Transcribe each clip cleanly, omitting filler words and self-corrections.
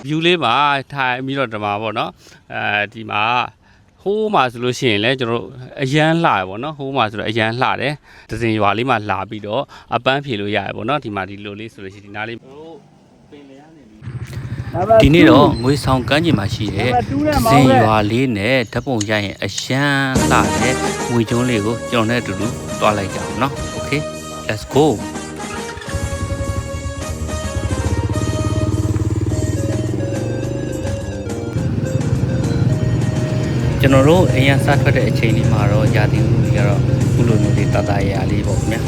view လေးမှာထိုင်ပြီးတော့ဒီမှာပေါ့နော်ဒီမှာဟိုးမှာဆိုလို့ရှိရင်လည်းကျွန်တော်တို့အရန်လှရပေါ့နော်ဟိုးမှာဆိုတော့အရန်လှတယ်ဒဇင်ရွာလေးမှာလာပြီးတော့အပန်းဖြေလို့ရတယ်ပေါ့နော်ဒီမှာဒီလိုလေးဆိုလို့ရှိရင်ဒီနားလေးတို့ပင်လေရနေပြီဒီနေ့တော့ငွေဆောင်ကမ်းခြေမှာရှိတဲ့ဒဇင်ရွာလေးနဲ့ဓာတ်ပုံရရင်အရန်လှတဲ့ငွေကျွန်းလေးကိုကျွန်တော်နဲ့အတူတူတွားလိုက်ကြအောင်နော် Okay let's goကျွန်တော်တို့အရင်စထွက်တဲ့အချိန်လေးမှာတော့ရာသီဥတုတွေကတော့ခုလိုမျိုးလေးတတရာလေးပေါ့ခင်ဗျာ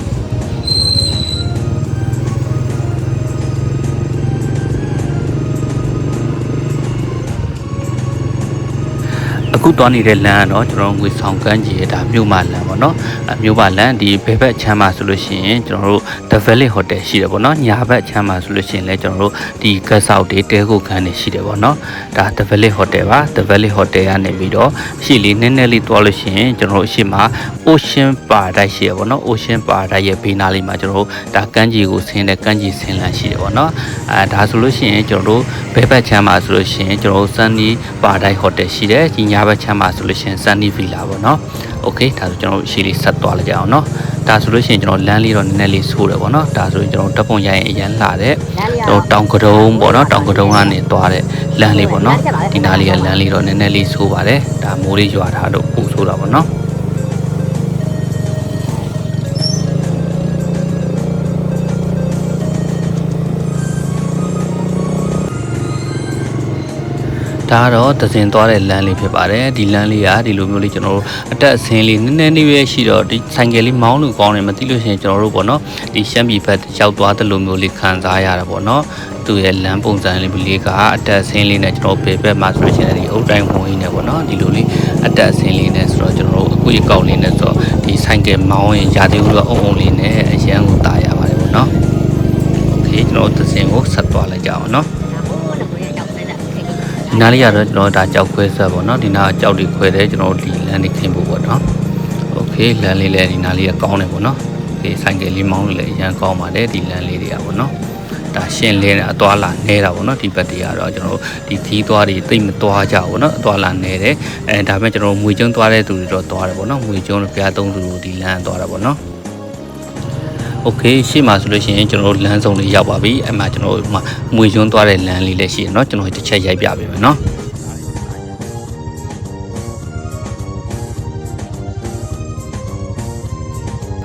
အခုတွားနေတဲ့လမ်းကတော့ကျွန်တော်ငွေဆောင်ကမ်းခြေဒါမြို့မလမ်းပေါ့နော်မြို့မလမ်းဒီဘယ်ဘက်ချမ်းမှာဆိုလို့ရှိရင်ကျွန်တော်တို့ The Valley Hotel ရှိတယ်ပေါ့နော်ညာဘက်ချမ်းမှာဆိုလို့ရှိရင်လည်းကျွန်တော်တို့ဒီကက်ဆောက်တွေတဲခုခန်းတွေရှိတယ်ပေါ့နော်ဒါ The Valley Hotel ပါ The Valley Hotel ကနေပြီးတော့ရှေ့လေးနည်းနည်းလေးတွားလို့ရှိရင်ကျွန်တော်တို့ရှေ့မှာ Ocean Paradise ရှိတယ်ပေါ့နော် Ocean Paradise ရဲ့ဘေးနားလေးမှာကျွန်တော်တို့ဒါကမ်းခြေကိုဆင်းတဲ့ကမ်းခြေဆင်းလမ်းရှိတယ်ပေါ့နော်ဒါဆိုလို့ရှိရင်ကျွန်တော်တို့ဘယ်ဘက်ချမ်းမှာဆိုလို့ရှိရင်ကျွန်တော်တို့ Sunny Paradise Hotel ရှိတယ်ဒီညာဘက်ချမ်းမှာဆိုလို့ရှိရင် Sunny Villa ပေါ့နော် Okay ဒါဆိုကျွန်တော်တို့ရှေ့လေးဆက်သွားလိုက်ကြအောင်နော်ဒါဆိုလို့ရှိရင်ကျွန်တော်လမ်းလေးတော့နည်းနည်းလေးဆိုးတယ်ပေါ့နော်ဒါဆိုရင်ကျွန်တော်ဓာတ်ပုံရရင်အရင်လှတဲ့ကျွန်တော်တောင်ကတုံးပေါ့နော်တောင်ကတုံးကနေသွားတဲ့လမ်းလေးပေါ့နော်ဒီနားလေးကလမ်းလေးတော့နည်းနည်းလေးဆိုးပါတယ်ဒါမိုးလေးရွာထားတော့ပို့ဆိုးတာပေါ့နော်ဒါတော့သစင်သွားတဲ့လမ်းလေးဖြစ်ပါတယ်ဒီလမ်းလေးကဒီလိုမျိုးလေးကျွန်တော်တို့အတက်အဆင်းလေးနည်းနည်းလေးပဲရှိတော့ဒီဆိုင်ကယ်လေးမောင်းလို့ကောင်းတယ်မသိလို့ရှိရင်ကျွန်တော်တို့ပေါ့နော်ဒီရှမ်းပြည်ဘက်ရောက်သွားတဲ့လိုမျိုးလေးခံစားရတာပေါ့နော်သူ့ရဲ့လမ်းပုံစံလေးကအတက်အဆင်းလေးနဲ့ကျွန်တော်ဘယ်ဘက်မှာဆိုလို့ရှိရင်ဒီအုတ်တိုင်းဝုန်းကြီးနဲ့ပေါ့နော်ဒီလိုလေးအတက်အဆင်းလေးနဲ့ဆိုတော့ကျွန်တော်တို့အခုရကောက်လေးနဲ့ဆိုတော့ဒီဆိုင်ကယ်မောင်းရင်ရာသီဥတုအုံအုံလေးနဲ့အရန်ကိုတာရပါတယ်ပေါ့နော်โอเคကျွန်တော်သစင်ကိုဆက်သွားလိုက်ကြအောင်နော်ဒီနားလေးကတော့ကျွန်တော်ဒါကြောက်ခွဲဆက်ပေါ့နော်ဒီနားကြောက်တွေခွဲတယ်ကျွန်တော်ဒီလမ်းလေးခင်းဖို့ပေါ့နော်โอเคလမ်းလေးလည်းဒီနားလေးကကောင်းတယ်ပေါ့နော်โอเคဆိုင်ကယ်လေးမောင်းလို့လည်းအရင်ကောင်းပါတယ်ဒီလမ်းလေးတွေကပေါ့နော်ဒါရှင်းလင်းအသွားလာနေတာပေါ့နော်ဒီဘက်တွေကတော့ကျွန်တော်ဒီခီးသွားတွေတိတ်မသွားကြဘူးเนาะအသွားလာနေတယ်ဒါပေမဲ့ကျွန်တော်ငွေကျုံသွားတဲ့သူတွေတော့သွားတယ်ပေါ့နော်ငွေကျုံဘုရားသုံးသူတို့ဒီလမ်းသွားတာပေါ့နော်โอเคရှေ့မှာဆိုလို့ရှိရင်ကျွန်တော်တို့လမ်းစုံလေးရောက်ပါပြီအဲ့မှာကျွန်တော်တို့မွေကျွန်းသွားတဲ့လမ်းလေးလည်းရှိရเนาะကျွန်တော်တစ်ချက်ရိုက်ပြပေးမယ်เนาะ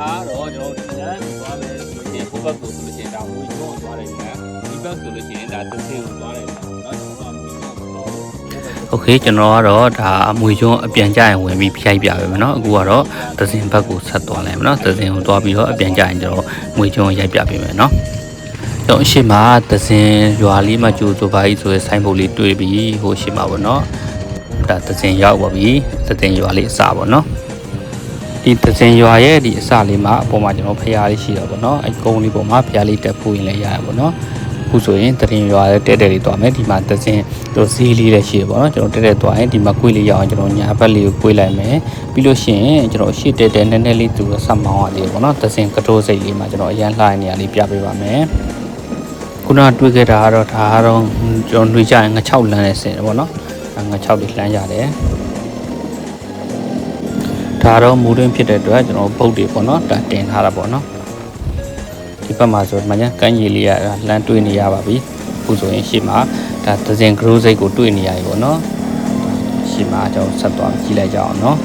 အားတော့ကျွန်တော်ဒီလမ်းကိုသွားမယ်ဆိုလို့ရှိရင်ဘုဘက်ကိုဆိုလို့ရှိရင်ဒါမွေကျွန်းကိုသွားတဲ့လမ်းဒီဘက်ဆိုလို့ရှိရင်ဒါသစင်ကိုသွားတဲ့လမ်းเนาะကျွန်တော်ကမွေကျွန်းကိုသွားโอเคကျွန်တော်ကတော့ဒါအမွေကျွန်းအပြန်ကြရင်ဝင်ပြီးဖြိုက်ပြပေးမယ်เนาะအခုကတော့သစင်ဘက်ကိုဆက်သွားလိုက်မယ်เนาะသစင်ကိုသွားပြီးတော့အပြန်ကြရင်ကျွန်တော်မွေကျွန်းရိုက်ပြပေးမယ်เนาะကျွန်တော်အရှိမသစင်ရွာလေးမှာကြိုးဆိုပါကြီးဆိုရဲဆိုင်းဘုတ်လေးတွေ့ပြီးဟိုရှိမှာပေါ့เนาะဒါသစင်ရောက်ပါပြီသစင်ရွာလေးအစပေါ့เนาะဒီသစင်ရွာရဲ့ဒီအစလေးမှာအပေါ်မှာကျွန်တော်ဖျားလေးရှိတာပေါ့เนาะအဲကုန်းလေးပေါ်မှာဖျားလေးတက်ဖို့ရင်လည်းရရပါတော့ခုဆိုရင်တရင်ရွာတဲ့တဲလေးသွားမယ်ဒီမှာသစင်တို့ဈေးလေးလည်းရှိတယ်ပေါ့နော်ကျွန်တော်တဲသွားရင်ဒီမှာကွေးလေးရအောင်ကျွန်တော်ညာဘက်လေးကိုကွေးလိုက်မယ်ပြီးလို့ရှိရင်ကျွန်တော်ရှေ့တဲနည်းနည်းလေးသူဆက်မောင်းရသေးတယ်ပေါ့နော်သစင်ကတိုးစိတ်လေးမှာကျွန်တော်အရန်လှိုင်းနေရလေးပြပေးပါမယ်ခုနကတွေ့ခဲ့တာကတော့ဒါကတော့ကျွန်တော်နှွေကြရင်ငချောက်လမ်းနဲ့ဆင်တယ်ပေါ့နော်ငချောက်လေးလှမ်းရတယ်ဒါတော့မူရင်းဖြစ်တဲ့အတွက်ကျွန်တော်ဘုတ်တွေပေါ့နော်ဒါတင်ထားတာပေါ့နော်ဒီဘက်မှာဆိုမှညာကမ်းခြေလေးကလမ်းတွေ့နေရပါပြီအခုဆိုရင်ရှေ့မှာဒါသစင်ဂရိုးစိတ်ကိုတွေ့နေရပြီပေါ့နော်ရှေ့မှာကျွန်တော်ဆက်သွားကြည့်လိုက်ကြအောင်နော်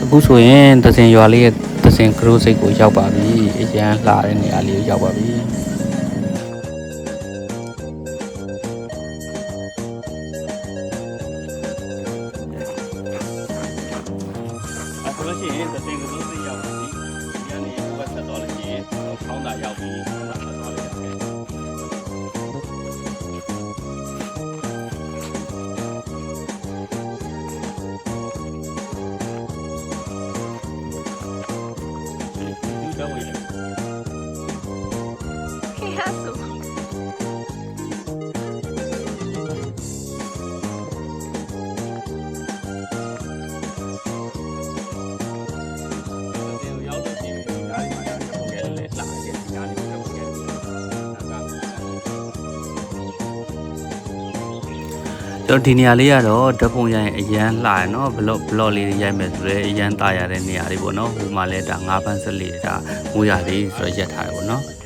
အခုဆိုရင်သစင်ရွာလေးရဲ့သစင်ဂရိုးစိတ်ကိုရောက်ပါပြီအရန်လှတဲ့နေရာလေးကိုရောက်ပါပြီဆိုလို့ရှိရင်သစင်ကလေးစိတ်ရောက်ပြီဒီကနေဘက်ဆက်သွားလို့ရှိရင်ခေါင်းသာရောက်ပြီဆက်သွားလိုက်ရတယ်ဒီတော့ဝင် တော့ဒီနေရာလေးကတော့ဓာတ်ပုံရိုင်းအရန်လှရနော်ဘလော့လေးတွေရိုက်မယ်ဆိုတော့အရန်တာရတဲ့နေရာလေးပေါ့နော်ဟိုမှာလဲဒါငါးဖန်းဆက်လေးဒါမိုးရလေးဆိုတော့ရက်ထားတယ်ပေါ့နော်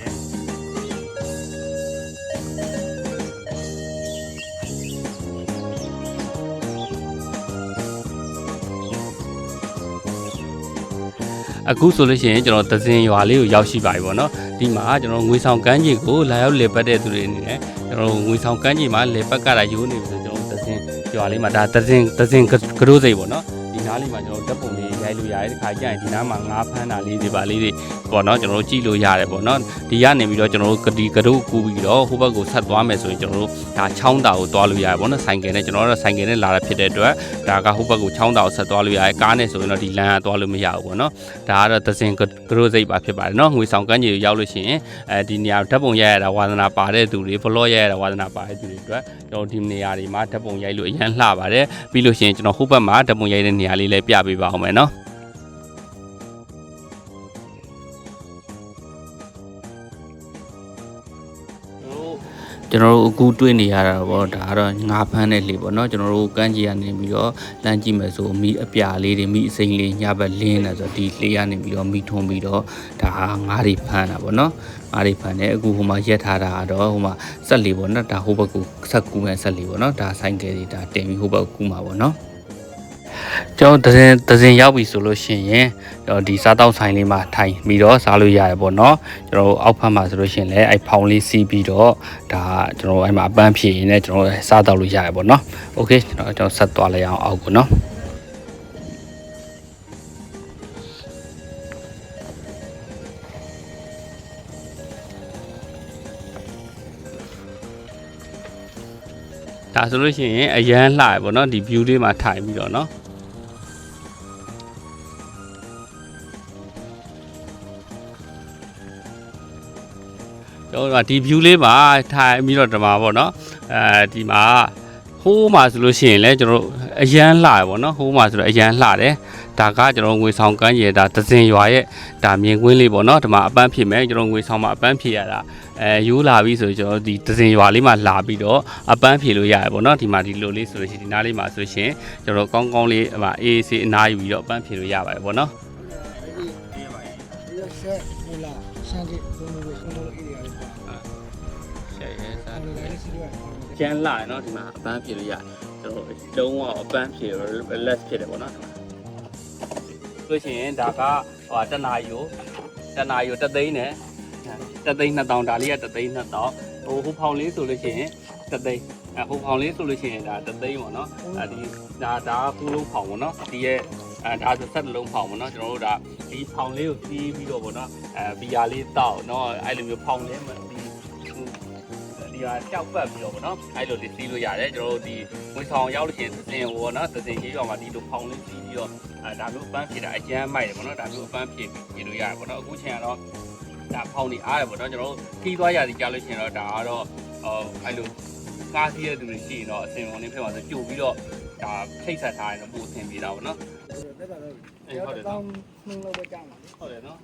အခုဆိုလို့ရှိရင်ကျွန်တော်သဇင်ရွာလေးကိုရောက်ရှိပါပြီပေါ့နော်ဒီမှာကျွန်တော်ငွေဆောင်ကမ်းခြေကိုလာရောက်လေပတ်တဲ့သူတွေအနေနဲ့ကျွန်တော်ငွေဆောင်ကမ်းခြေမှာလေပတ်ကတာရိုးနေပြီဆိုကျွန်တော်သဇင်ရွာလေးမှာဒါသဇင်ကရိုးစိတ်ပေါ့နော်ဒီနားလေးမှာကျွန်တော်ဓာတ်ပုံလေးရိုက်လို့ရတယ်ဒီခါကျရင်ဒီနားမှာငါးဖမ်းတာလေးတွေပါလေးတွေပေါ့နော်ကျွန်တော်ကြည့်လို့ရတယ်ပေါ့နော်ဒီကနေပြီးတော့ကျွန်တော်ဒီကရိုးကူပြီးတော့ဟိုဘက်ကိုဆက်သွားမယ်ဆိုရင်ကျွန်တော်ဒါချောင်းတာကိုသွားလို့ရတယ်ပေါ့နော်ဆိုင်ကယ်နဲ့ကျွန်တော်တို့ဆိုင်ကယ်နဲ့လာတာဖြစ်တဲ့အတွက်ဒါကဟိုဘက်ကိုချောင်းတာကိုဆက်သွားလို့ရတယ်ကားနဲ့ဆိုရင်တော့ဒီလမ်းကသွားလို့မရဘူးပေါ့နော်ဒါကတော့သဇင်ကရိုးစိတ်ပါဖြစ်ပါတယ်နော်ငွေဆောင်ကမ်းခြေကိုရောက်လို့ရှိရင်ဒီနေရာဓာတ်ပုံရိုက်ရတာဝါသနာပါတဲ့သူတွေဘလော့ရိုက်ရတာဝါသနာပါတဲ့သူတွေအတွက်ကျွန်တော်ဒီနေရာတွေမှာဓာတ်ပုံရိုက်လို့အရန်လှပါတယ်ပြီးလို့ရှိရင်ကျွန်တော်ဟိုဘက်မှာဓာတ်ပုံရိုက်တဲ့နေရာလေးလည်းပြပေးပါအောင်မယ်နော်ကျွန်တော်တို့အခုတွေ့နေရတာပေါ့ဒါကတော့ငါးဖမ်းတဲ့လေပေါ့နော်ကျွန်တော်တို့ကမ်းခြေကနေပြီးတော့လမ်းကြည့်မယ်ဆိုမီးအပြာလေးတွေမီးအစိမ်းလေးညဘက်လင်းနေဆိုဒီလေကနေပြီးတော့မီးထွန်းပြီးတော့ဒါငါးတွေဖမ်းတာပေါ့နော်ငါးတွေဖမ်းတယ်အခုဟိုမှာရက်ထားတာကတော့ဟိုမှာဆက်လေးပေါ့နော်ဒါဟိုဘက်ကိုဆက်ကူးမဲ့ဆက်လေးပေါ့နော်ဒါဆိုင်ကယ်တွေဒါတင်ပြီးဟိုဘက်ကူးမှာပေါ့နော်ကျွန်တော်သဇင်ရောက်ပြီဆိုလို့ရှိရင်ဒီစားတောက်ဆိုင်လေးမှာထိုင်ပြီးတော့စားလို့ရတယ်ပေါ့နော်ကျွန်တော်အောက်ဖက်မှာဆိုလို့ရှိရင်လည်းဖောင်လေးစီးပြီးတော့ဒါကျွန်တော်အဲ့မှာအပန်းဖြည့်ရင်းနဲ့ကျွန်တော်စားတောက်လို့ရတယ်ပေါ့နော်โอเคကျွန်တော်ဆက်သွားလိုက်အောင်အောက်ကိုနော်ဒါဆိုလို့ရှိရင်အရန်လှရပေါ့နော်ဒီ view လေးမှာထိုင်ပြီးတော့နော်ကျွန်တော်ဒီ view လေးမှာထိုင်ပြီးတော့ဒီမှာပေါ့နော်ဒီမှာဟိုးမှာဆိုလို့ရှိရင်လည်းကျွန်တော်အရန်လှရပေါ့နော်ဟိုးမှာဆိုတော့အရန်လှတယ်ဒါကကျွန်တော်ငွေဆောင်ကမ်းရဒါသဇင်ရွာရဲ့ဒါမြင်ကွင်းလေးပေါ့နော်ဒီမှာအပန်းဖြည့်မယ်ကျွန်တော်ငွေဆောင်မှာအပန်းဖြည့်ရတာရိုးလာပြီဆိုကျွန်တော်ဒီသဇင်ရွာလေးမှာလာပြီးတော့အပန်းဖြည့်လို့ရတယ်ပေါ့နော်ဒီမှာဒီလိုလေးဆိုလို့ရှိရင်ဒီနားလေးမှာဆိုရှင်ကျွန်တော်ကောင်းကောင်းလေးအေးဆေးအနားယူပြီးတော့အပန်းဖြည့်လို့ရပါတယ်ပေါ့နော်ကျန်းလာเนาะဒီမှာအပန်းဖြည့်လို့ရကျွန်တော်လုံးဝအပန်းဖြည့် less ဖြစ်တယ်ပေါ့နော်ဆိုရှင်ဒါကဟိုတနာယူတသိန်းနဲ့တသိန်း2000ဒါလေးကတသိန်း2000ဟိုဖောင်လေးဆိုလို့ရှိရင်တသိန်းဟိုဖောင်လေးဆိုလို့ရှိရင်ဒါတသိန်းပေါ့နော်ဒီဒါဖူးလုံးဖောင်ပေါ့နော်ဒီရဲ့ဒါဆိုဆက်လုံးဖောင်ပေါ့နော်ကျွန်တော်တို့ဒါဒီဖောင်လေးကိုတီးပြီးတော့ပေါ့နော်ဘီယာလေးတောက်နော်အဲ့လိုမျိုးဖောင်လေးဒီဟာကြောက်ပတ်ပြီးတော့ပေါ့နော်အဲ့လိုလေးစီးလို့ရတယ်ကျွန်တော်တို့ဒီဝင်ဆောင်ရောက်လို့ရှိရင်သဇင်ဟိုပေါ့နော်သဇင်ကြီးရွာမှာဒီလိုဖောင်လေးစီးပြီးတော့ဒါမျိုးအပန်းဖြည့်တာအကျန်းမိုက်တယ်ပေါ့နော်ဒါမျိုးအပန်းဖြည့်ပြီးလို့ရတယ်ပေါ့နော်အခုချိန်ကတော့ဒါဖောင်နေအားရပေါ့နော်ကျွန်တော်တို့ခီးသွားရစီကြားလို့ရှိရင်တော့ဒါကတော့အဲ့လိုကားစီးတဲ့သူတွေရှိရင်တော့အစင်ဝင်လေးဖြစ်သွားဆိုကြိုပြီးတော့ဒါထိတ်ဆက်ထားရင်တော့ပို့အဆင်ပြေတာပေါ့နော်တက်တာတော့ဟုတ်တယ်တော့နှင်းလို့ပဲကြားမှာဟုတ်တယ်နော်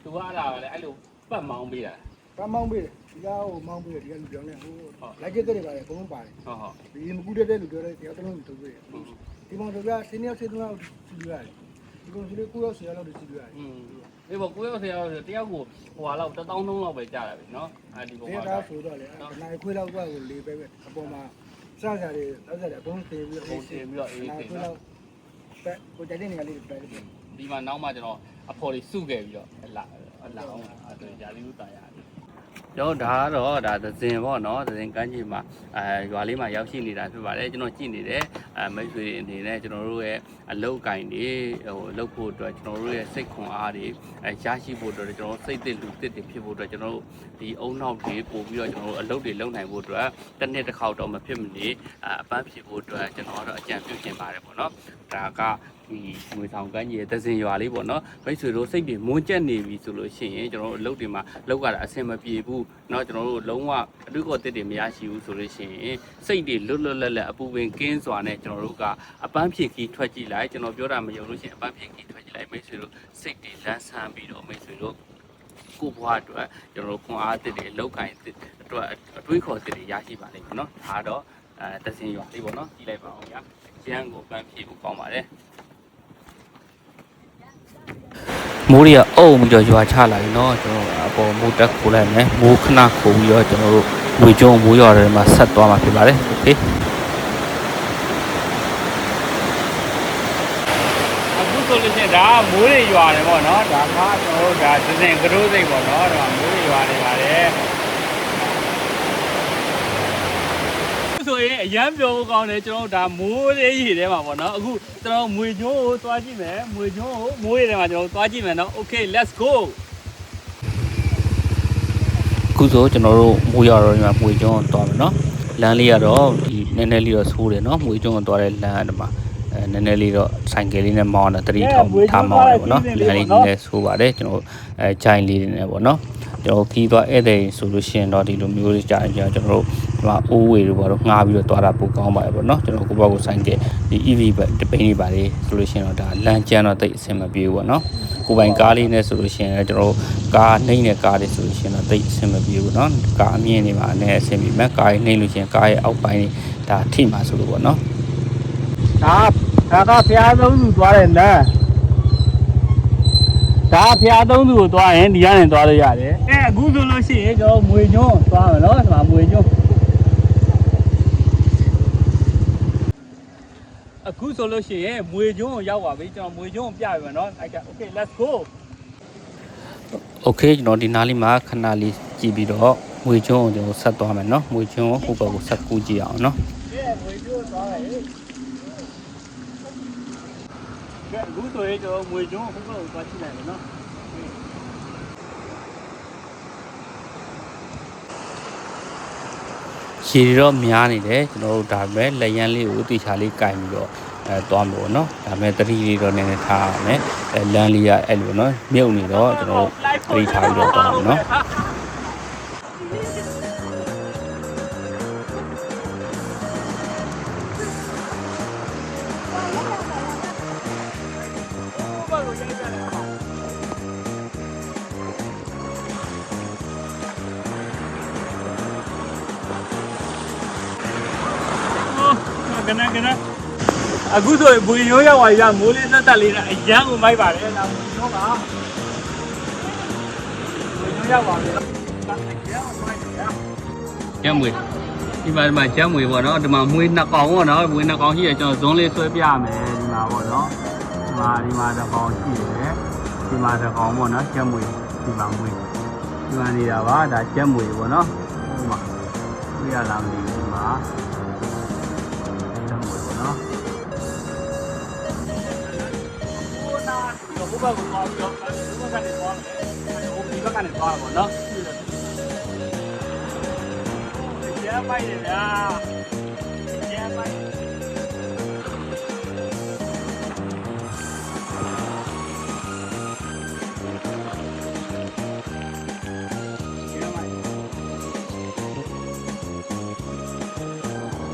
သူကအဲ့ဒါကလည်းအဲ့လိုပတ်မောင်းပေးတာပတ်မောင်းပေးတယ်ဒီကဟိုမောင်းပေးတယ်ဒီကလူပြောင်းနေဟိုလိုက်ကျက်တွေပါတယ်အကုန်လုံးပါတယ်ဟုတ်ဒီမကူတဲ့လူပြောတဲ့တယောက်တစ်လုံးထုတ်ပေးတယ်ဒီမောင်တို့ကဆင်းရောက်ဆင်းသွားစီးရတယ်ဒီကောင်စီလေး9ရောက်10ရောက်လောက်စီးရတယ်ဒီပေါ်9ရောက်10ရောက်တယောက်ကိုဟိုဟာလောက်1000လုံးလောက်ပဲကြာတာပဲเนาะဒီပေါ်မှာဒါဆိုတော့လေနိုင်ခွေးလောက်တော့လေးပဲအပေါ်မှာစစရာတွေလောက်စရာအကုန်တင်ပြီးတော့အေးတင်တော့ပဲကိုကြတဲ့နေရာလေးပဲဒီမှာနောက်မှကျွန်တော်အဖော်လေးစုခဲ့ပြီးတော့အလာအောင်အဲ့ဒါရာသီဥတာရတယ်ကျွန်တော်ဒါကတော့ဒါသဇင်ပေါ့နော်သဇင်ကမ်းခြေမှာရွာလေးမှာရောက်ရှိနေတာဖြစ်ပါတယ်ကျွန်တော်ကြည့်နေတယ်မိတ်ဆွေအနေနဲ့ကျွန်တော်တို့ရဲ့အလုပ်ကင်တွေဟိုလုပ်ဖို့အတွက်ကျွန်တော်တို့ရဲ့စိတ်ခွန်အားတွေရရှိဖို့အတွက်ကျွန်တော်စိတ်သစ်လူသစ်တွေဖြစ်ဖို့အတွက်ကျွန်တော်တို့ဒီအုံနောက်တွေပို့ပြီးတော့ကျွန်တော်တို့အလုပ်တွေလုပ်နိုင်ဖို့အတွက်တစ်နှစ်တစ်ခေါက်တော့မဖြစ်မနေအပန်းဖြစ်ဖို့အတွက်ကျွန်တော်ကတော့အကြံပြုချင်ပါတယ်ပေါ့နော်ဒါကဒီငွေဆောင်ကမ်းခြေသဇင်ရွာလေးပေါ့နော်မိတ်ဆွေတို့စိတ်တွေမွန်းကျက်နေပြီဆိုလို့ရှိရင်ကျွန်တော်တို့အလုပ်တွေမှာလောက်ရတာအဆင်မပြေဘူးเนาะကျွန်တော်တို့လုံးဝအတူကောတစ်တွေမရရှိဘူးဆိုလို့ရှိရင်စိတ်တွေလွတ်လပ်အပူပင်ကင်းစွာနဲ့ကျွန်တော်တို့ကအပန်းဖြည့်ခီးထွက်ကြည့်လိုက်ကျွန်တော်ပြောတာမယုံလို့ရှိရင်အပန်းဖြည့်ခီးထွက်ကြည့်လိုက်မိတ်ဆွေတို့စိတ်တွေလန်းဆန်းပြီးတော့မိတ်ဆွေတို့ကိုဘွားအတွက်ကျွန်တော်တို့ခွန်အားတစ်တွေလောက်ကင်အတွက်အတွေးခေါ်တစ်တွေရရှိပါလိမ့်မယ်เนาะဒါတော့ တစင်ရွာလေးပေါ့နော်ကြည့်လိုက်ပါအောင်ဗျာကျန်းကိုပန်းဖြေဖို့ကောင်းပါတယ်မိုးရီကအုံပြီးတော့ရွာချလာပြီเนาะကျွန်တော်အပေါ်မိုးတက်ခိုးလိုက်မယ်မိုးခဏခိုးပြီးတော့ကျွန်တော်တို့ငွေကျုံမိုးရွာတွေမှာဆက်သွားမှာဖြစ်ပါတယ်โอเคအခုဆိုလို့ရှိရင်ဒါမိုးတွေရွာတယ်ပေါ့เนาะဒါကကျွန်တော်တို့ဒါစစင်ကရိုးစိတ်ပေါ့เนาะဒါမိုးတွေရွာနေပါတယ်ဆိုရင်အရန်ပြောဖို့ကောင်းတယ်ကျွန်တော်တို့ဒါမိုးလေးရေထဲမှာပေါ့နော်အခုကျွန်တော်မွေကျိုးကိုသွားကြည့်မယ်မွေကျိုးကိုမိုးရေထဲမှာကျွန်တော်သွားကြည့်မယ်နော် Okay let's go အခုဆိုကျွန်တော်တို့မိုးရွာတော့ဒီမှာမွေကျုံးသွားမယ်နော်လမ်းလေးကတော့ဒီနည်းနည်းလေးတော့ဆိုးတယ်နော်မွေကျုံးကိုသွားတဲ့လမ်းအဲ့မှာနည်းနည်းလေးတော့ဆိုင်ကယ်လေးနဲ့မောင်းတာတတိထောင်ထားမောင်းတယ်ပေါ့နော်လမ်းလေးနည်းနည်းဆိုးပါတယ်ကျွန်တော်ဂျိုင်းလေးနေပေါ့နော်ကျွန်တော်ခီးသွားဧည့်သည်ဆိုလို့ရှိရင်တော့ဒီလိုမျိုးလေးကြာရင်ကျွန်တော်တို့ဒီမှာအိုးဝေတွေပေါ့တော့ငှားပြီးတော့သွားတာပိုကောင်းပါတယ်ပေါ့နော်ကျွန်တော်ကိုယ့်ဘက်ကိုဆိုင်ကဒီ EV ပဲတပိန်းလေးပါလေဆိုလို့ရှိရင်တော့ဒါလမ်းကျန်းတော့တိတ်အဆင်မပြေဘူးပေါ့နော်ကိုယ်ပိုင်ကားလေးနဲ့ဆိုလို့ရှိရင်လည်းကျွန်တော်ကားနှိမ့်တဲ့ကားလေးဆိုလို့ရှိရင်တော့တိတ်အဆင်မပြေဘူးနော်ကားအမြင့်နေမှာအနေအဆင်ပြေမယ်ကားနှိမ့်လို့ရှိရင်ကားရဲ့အောက်ပိုင်းဒါထိမှာဆိုလို့ပေါ့နော်ဒါကဖျားသုံးသူသွားတယ်နော်ဒါဖျားသုံးသူကိုသွားရင်ဒီကနေသွားလို့ရတယ်အခုဆိုလို့ရှိရင်ကျွန်တော်မွေညွန်းသွားမယ်နော်ဒီမှာမွေညွန်းအခုဆိုလို့ရှိရင်မွေညွန်းကိုရောက်ပါပြီကျွန်တော်မွေညွန်းကိုပြပြမယ်နော်အဲ့က Okay let's go Okay ကျွန်တော်ဒီနားလေးမှာခဏလေးကြည့်ပြီးတော့မွေညွန်းကိုကျွန်တော်ဆက်သွားမယ်နော်မွေညွန်းကိုဟိုဘက်ကိုဆက်ကူးကြည့်အောင်နော်မွေညွန်းသွားတယ်အခုဆိုရင်ကျွန်တော်မွေကျုံးဟိုဘက်ကိုသွားကြည့်လိုက်မယ်နော်ရေတော့များနေတယ်ကျွန်တော်တို့ဒါပဲလက်ရန်လေးကိုတေချာလေးကင်ပြီးတော့သွားမှာပေါ့နော်ဒါပေမဲ့တတိလေးတော့နည်းနည်းထားရမယ်လမ်းလေးကအဲ့လိုနော်မြုပ်နေတော့ကျွန်တော်တတိထားပြီးတော့သွားမှာနော်ကနအခုဆိုရင်ဘူရိုးရောက်သွားပြီလားမိုးလေးသက်သက်လေးနဲ့အရန်ကိုမိုက်ပါတယ်ဒါဘူရိုးကဘူရိုးရောက်သွားပြီကျမ်းမွေဒီမှာကျမ်းမွေပေါ့နော်ဒီမှာမွေနှစ်ကောင်ပေါ့နော်မွေနှစ်ကောင်ရှိရကျွန်တော်ဇွန်းလေးဆွဲပြရမယ်ဒီမှာပေါ့နော်ဒီမှာတစ်ကောင်ရှိတယ်ဒီမှာတစ်ကောင်ပေါ့နော်ကျမ်းမွေဒီမှာမွေဒီမှာနေတာပါဒါကျမ်းမွေပေါ့နော်ဒီမှာတွေ့ရလားမသိဘူးဒီမှာဘုဘကသွားပြီးတော့ဘုဘကနေသွားတယ်ဟိုဒီဘက်ကနေသွားပါတော့ကျမ်းပိုက်တယ်ဗျာကျမ်းပိုက်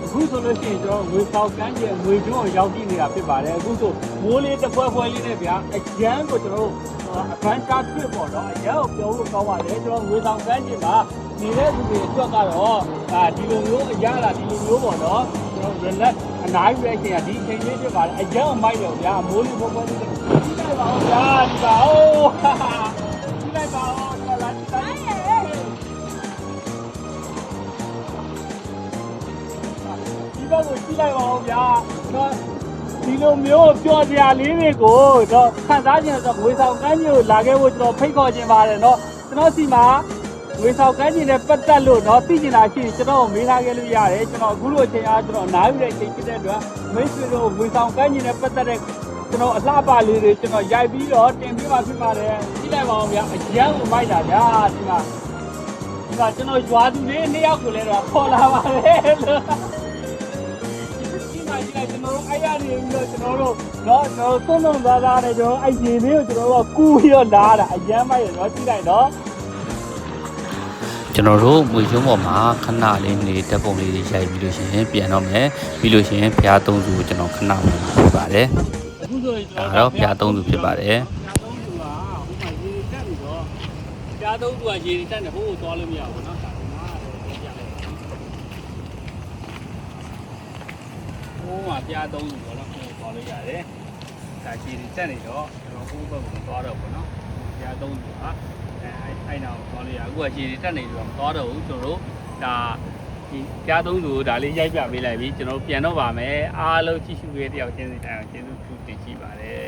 အခုဆိုလို့ရှိရင်ကျွန်တော်ငွေပေါက်ကန်းကျငွေကျွန်းကိုရောက်ကြည့်နေတာဖြစ်ပါတယ်အခုဆိုမိုးလေးတစ်ဖွဲဖွဲလေးနဲ့ဗျာအကျန်းကိုကျွန်တော်တို့အခန်းကားဖြစ်ပေါ့နော်အရင်ကပြောလို့ကောင်းပါတယ်ကျွန်တော်ငွေဆောင်ကန်းကျမှာနေတဲ့သူတွေအတွက်ကတော့ဒီလိုမျိုးအရလာဒီလိုမျိုးပေါ့နော်ကျွန်တော် relax အနားယူတဲ့အချိန်ကဒီအချိန်လေးဖြစ်ပါတယ်အရင်ကမိုက်တော့ဗျာမိုးလေးဖွဲဖွဲလေးနဲ့ဒီလိုက်ပါဦးဗျာဒီပါဦးဒီလိုက်ပါဦးဒီလာဒီတိုင်းဒီဘက်ကိုကြည့်လိုက်ပါဦးဗျာနော်ဒီလိုမျိုးပျော်စရာလေးတွေကိုတော့ခံစားခြင်းဆိုငွေဆောင်ကမ်းခြေကိုလာခဲ့ဖို့ကျွန်တော်ဖိတ်ခေါ်ခြင်းပါတယ်နော်ကျွန်တော်စီမှာငွေဆောင်ကမ်းခြေနဲ့ပတ်သက်လို့တော့သိချင်တာရှိရင်ကျွန်တော်မေးထားခဲ့လို့ရတယ်ကျွန်တော်အခုလိုအချိန်အားကျွန်တော်နားယူတဲ့အချိန်ဖြစ်တဲ့အတွက်မိတ်ဆွေတို့ငွေဆောင်ကမ်းခြေနဲ့ပတ်သက်တဲ့ကျွန်တော်အလှပလေးတွေကျွန်တော်ရိုက်ပြီးတော့တင်ပြပါဖြစ်ပါတယ်ကြည့်လိုက်ပါဦးဗျာအရန်ကိုမိုက်တာဗျာဒီမှာကျွန်တော်ရွာသူလေးနှစ်ယောက်ကိုလည်းတော့ခေါ်လာပါတယ်လို့ကျွန်တော်တို့အဲ့ရနေပြီးတော့ကျွန်တော်တို့နော်ကျွန်တော်သုံးသားနဲ့ကျွန်တော်အဲ့ရေလေးကိုကျွန်တော်တို့ကူးပြီးတော့လာတာအရမ်းမိုက်ရတော့ကြည့်လိုက်တော့ကျွန်တော်တို့မွေရုံးပေါ်မှာခဏလေးနေတက်ပုံလေးတွေရိုက်ပြီးလို့ရှိရင်ပြန်တော့မယ်ပြီးလို့ရှိရင်ဖျားသုံးစုကိုကျွန်တော်ခဏဝင်ပြပါတယ်အခုဆိုရင်ဒါတော့ဖျားသုံးစုဖြစ်ပါတယ်ဖျားသုံးစုကရေတက်နေဟိုးသွားလို့မရဘူးနော် ပြား3ခုပေါ့နော်ခေါ်လို့ရတယ်ဒါခြေတွေတက်နေတော့ကျွန်တော်ဘုဘက်ကိုသွားတော့ပေါ့နော်ပြား3ခုဟာအဲ့နောက်ခေါ်လို့ရအခုကခြေတွေတက်နေတော့မသွားတော့ဘူးကျွန်တော်တို့ဒါဒီပြား3ခုဒါလေးရိုက်ပြပေးလိုက်ပြီကျွန်တော်ပြန်တော့ပါမယ်အားလုံးကြည့်ရှုခဲ့တဲ့တယောက်ချင်းစီတိုင်းအောင်ကျေးဇူးပြုတင်ရှိပါတယ်